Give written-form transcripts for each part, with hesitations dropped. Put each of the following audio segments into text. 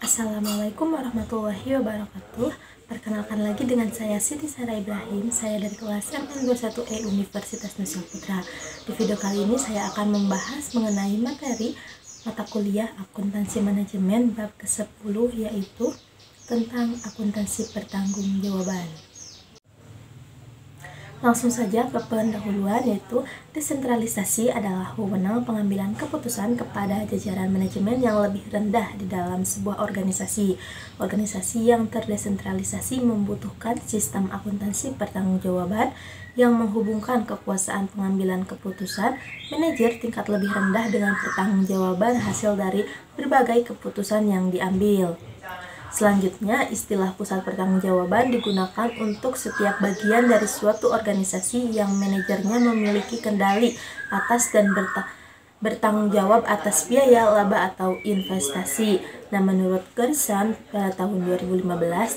Assalamualaikum warahmatullahi wabarakatuh. Perkenalkan lagi dengan saya Siti Sarah Ibrahim. Saya dari kelas MN21E Universitas Nusa Putra. Di video kali ini saya akan membahas mengenai materi mata kuliah akuntansi manajemen bab ke-10, yaitu tentang akuntansi pertanggungjawaban. Langsung saja ke pendahuluan, yaitu desentralisasi adalah wewenang pengambilan keputusan kepada jajaran manajemen yang lebih rendah di dalam sebuah organisasi. Organisasi yang terdesentralisasi membutuhkan sistem akuntansi pertanggungjawaban yang menghubungkan kekuasaan pengambilan keputusan manajer tingkat lebih rendah dengan pertanggungjawaban hasil dari berbagai keputusan yang diambil. Selanjutnya, istilah pusat pertanggungjawaban digunakan untuk setiap bagian dari suatu organisasi yang manajernya memiliki kendali atas dan bertanggung jawab atas biaya, laba, atau investasi. Nah, menurut Gerson, pada tahun 2015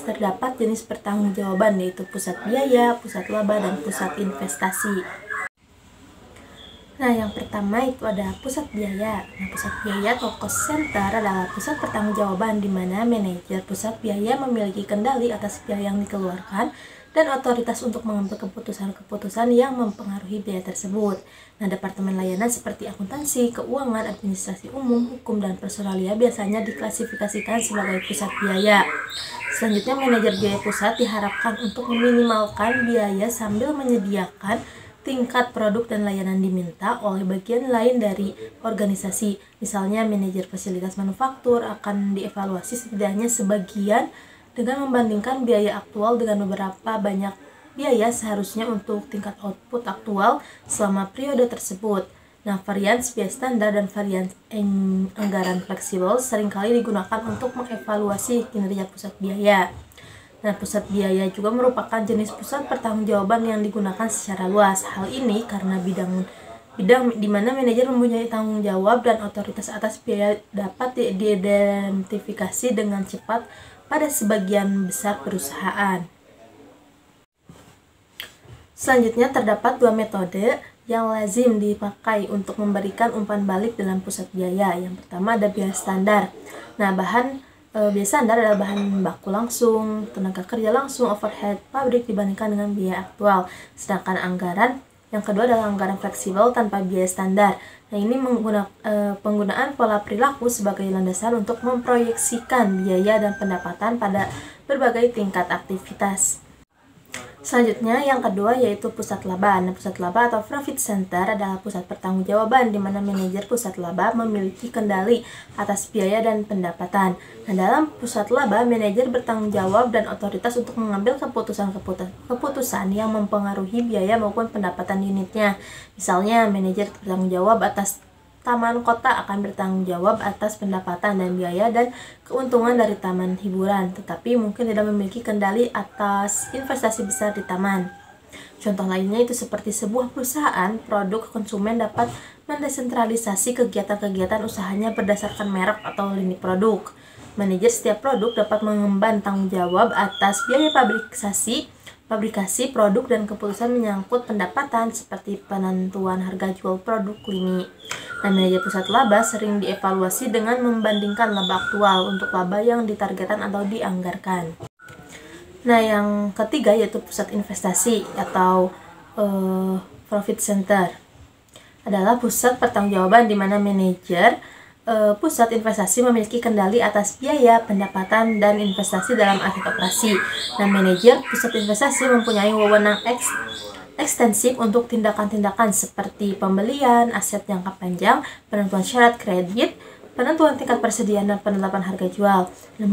terdapat jenis pertanggungjawaban, yaitu pusat biaya, pusat laba, dan pusat investasi. Nah, yang pertama itu ada pusat biaya. Nah, pusat biaya atau cost center adalah pusat pertanggungjawaban di mana manajer pusat biaya memiliki kendali atas biaya yang dikeluarkan dan otoritas untuk mengambil keputusan-keputusan yang mempengaruhi biaya tersebut. Nah, departemen layanan seperti akuntansi, keuangan, administrasi umum, hukum, dan personalia biasanya diklasifikasikan sebagai pusat biaya. Selanjutnya, manajer biaya pusat diharapkan untuk meminimalkan biaya sambil menyediakan tingkat produk dan layanan diminta oleh bagian lain dari organisasi. Misalnya, manajer fasilitas manufaktur akan dievaluasi setidaknya sebagian dengan membandingkan biaya aktual dengan beberapa banyak biaya seharusnya untuk tingkat output aktual selama periode tersebut. Nah, varians biaya standar dan varians anggaran fleksibel seringkali digunakan untuk mengevaluasi kinerja pusat biaya. Nah, pusat biaya juga merupakan jenis pusat pertanggungjawaban yang digunakan secara luas. Hal ini karena bidang di mana manajer mempunyai tanggung jawab dan otoritas atas biaya dapat diidentifikasi dengan cepat pada sebagian besar perusahaan. Selanjutnya, terdapat dua metode yang lazim dipakai untuk memberikan umpan balik dalam pusat biaya. Yang pertama ada biaya standar. Nah, biaya standar adalah bahan baku langsung, tenaga kerja langsung, overhead pabrik dibandingkan dengan biaya aktual. Sedangkan yang kedua adalah anggaran fleksibel tanpa biaya standar. Nah, ini penggunaan pola perilaku sebagai landasan untuk memproyeksikan biaya dan pendapatan pada berbagai tingkat aktivitas. Selanjutnya, yang kedua yaitu pusat laba. Nah, pusat laba atau profit center adalah pusat pertanggungjawaban di mana manajer pusat laba memiliki kendali atas biaya dan pendapatan. Nah, dalam pusat laba, manajer bertanggung jawab dan otoritas untuk mengambil keputusan yang mempengaruhi biaya maupun pendapatan unitnya. Misalnya, manajer bertanggung jawab atas taman kota akan bertanggung jawab atas pendapatan dan biaya dan keuntungan dari taman hiburan, tetapi mungkin tidak memiliki kendali atas investasi besar di taman. Contoh lainnya itu seperti sebuah perusahaan produk konsumen dapat mendesentralisasi kegiatan-kegiatan usahanya berdasarkan merek atau lini produk. Manajer setiap produk dapat mengemban tanggung jawab atas biaya pabrikasi produk dan keputusan menyangkut pendapatan seperti penentuan harga jual produk lini. Nah, manajer pusat laba sering dievaluasi dengan membandingkan laba aktual untuk laba yang ditargetkan atau dianggarkan. Nah, yang ketiga yaitu pusat investasi atau profit center adalah pusat pertanggungjawaban di mana manajer pusat investasi memiliki kendali atas biaya, pendapatan, dan investasi dalam aset operasi. Nah, manajer pusat investasi mempunyai wewenang ekstensif untuk tindakan-tindakan seperti pembelian, aset jangka panjang, penentuan syarat kredit, penentuan tingkat persediaan, dan penetapan harga jual. Nah,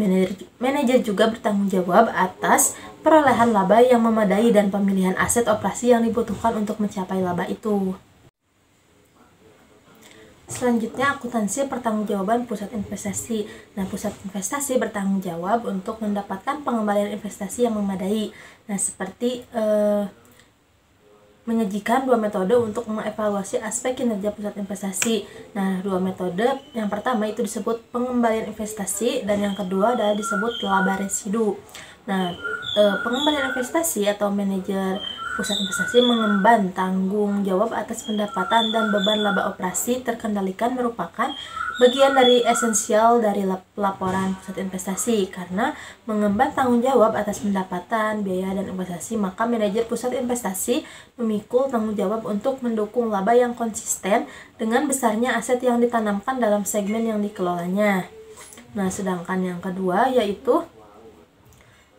manajer juga bertanggung jawab atas perolehan laba yang memadai dan pemilihan aset operasi yang dibutuhkan untuk mencapai laba itu. Selanjutnya, akuntansi pertanggungjawaban pusat investasi. Nah, pusat investasi bertanggung jawab untuk mendapatkan pengembalian investasi yang memadai. Nah, seperti menyajikan dua metode untuk mengevaluasi aspek kinerja pusat investasi. Nah, dua metode yang pertama itu disebut pengembalian investasi dan yang kedua adalah disebut laba residu. Nah, pengembalian investasi atau manajer pusat investasi mengemban tanggung jawab atas pendapatan dan beban laba operasi terkendalikan merupakan bagian dari esensial dari laporan pusat investasi, karena mengemban tanggung jawab atas pendapatan, biaya, dan investasi, maka manajer pusat investasi memikul tanggung jawab untuk mendukung laba yang konsisten dengan besarnya aset yang ditanamkan dalam segmen yang dikelolanya. Nah, sedangkan yang kedua yaitu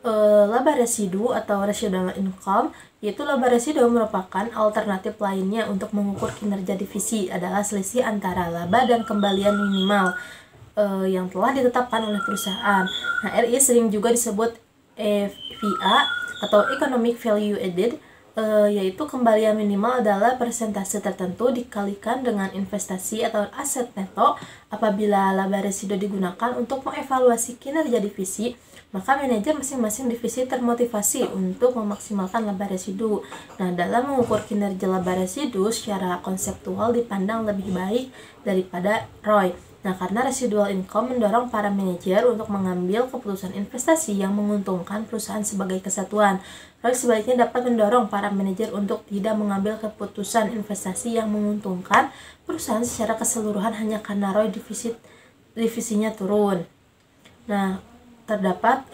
laba residu atau residual income, yaitu laba residu merupakan alternatif lainnya untuk mengukur kinerja divisi, adalah selisih antara laba dan kembalian minimal yang telah ditetapkan oleh perusahaan. Nah, RI sering juga disebut EVA atau Economic Value Added, yaitu kembalian minimal adalah persentase tertentu dikalikan dengan investasi atau aset neto. Apabila laba residu digunakan untuk mengevaluasi kinerja divisi, maka manajer masing-masing divisi termotivasi untuk memaksimalkan laba residu. Nah, dalam mengukur kinerja laba residu secara konseptual dipandang lebih baik daripada ROI. Nah, karena residual income mendorong para manajer untuk mengambil keputusan investasi yang menguntungkan perusahaan sebagai kesatuan. ROI sebaliknya dapat mendorong para manajer untuk tidak mengambil keputusan investasi yang menguntungkan perusahaan secara keseluruhan hanya karena ROI divisinya turun. Nah, terdapat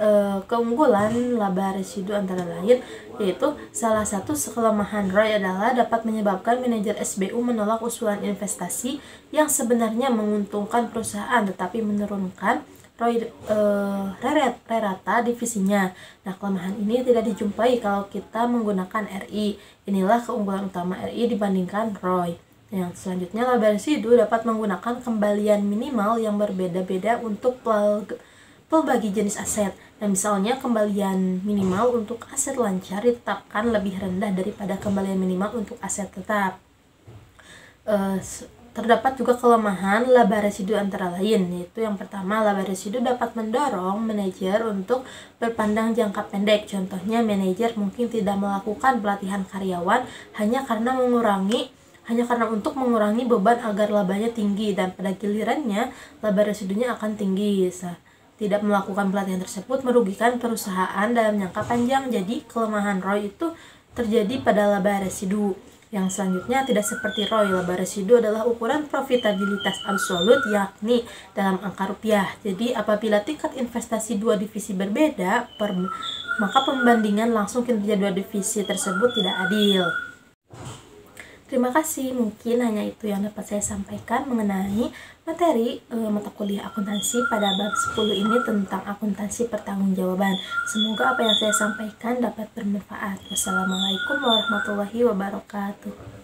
keunggulan laba residu antara lain, yaitu salah satu kelemahan ROI adalah dapat menyebabkan manajer SBU menolak usulan investasi yang sebenarnya menguntungkan perusahaan tetapi menurunkan ROI rata divisinya. Nah, kelemahan ini tidak dijumpai kalau kita menggunakan RI. Inilah keunggulan utama RI dibandingkan ROI. Yang selanjutnya, laba residu dapat menggunakan kembalian minimal yang berbeda-beda untuk pelbagai jenis aset. Nah, misalnya kembalian minimal untuk aset lancar ditetapkan lebih rendah daripada kembalian minimal untuk aset tetap. Terdapat juga kelemahan laba residu antara lain, yaitu yang pertama, laba residu dapat mendorong manajer untuk berpandang jangka pendek. Contohnya, manajer mungkin tidak melakukan pelatihan karyawan hanya karena untuk mengurangi beban agar labanya tinggi, dan pada gilirannya laba residunya akan tinggi. Tidak melakukan pelatihan tersebut merugikan perusahaan dalam jangka panjang. Jadi kelemahan ROI itu terjadi pada laba residu. Yang selanjutnya, tidak seperti ROI, laba residu adalah ukuran profitabilitas absolut, yakni dalam angka rupiah. Jadi apabila tingkat investasi dua divisi berbeda, maka pembandingan langsung kinerja dua divisi tersebut tidak adil. Terima kasih, mungkin hanya itu yang dapat saya sampaikan mengenai materi mata kuliah akuntansi pada bab 10 ini tentang akuntansi pertanggungjawaban. Semoga apa yang saya sampaikan dapat bermanfaat. Wassalamualaikum warahmatullahi wabarakatuh.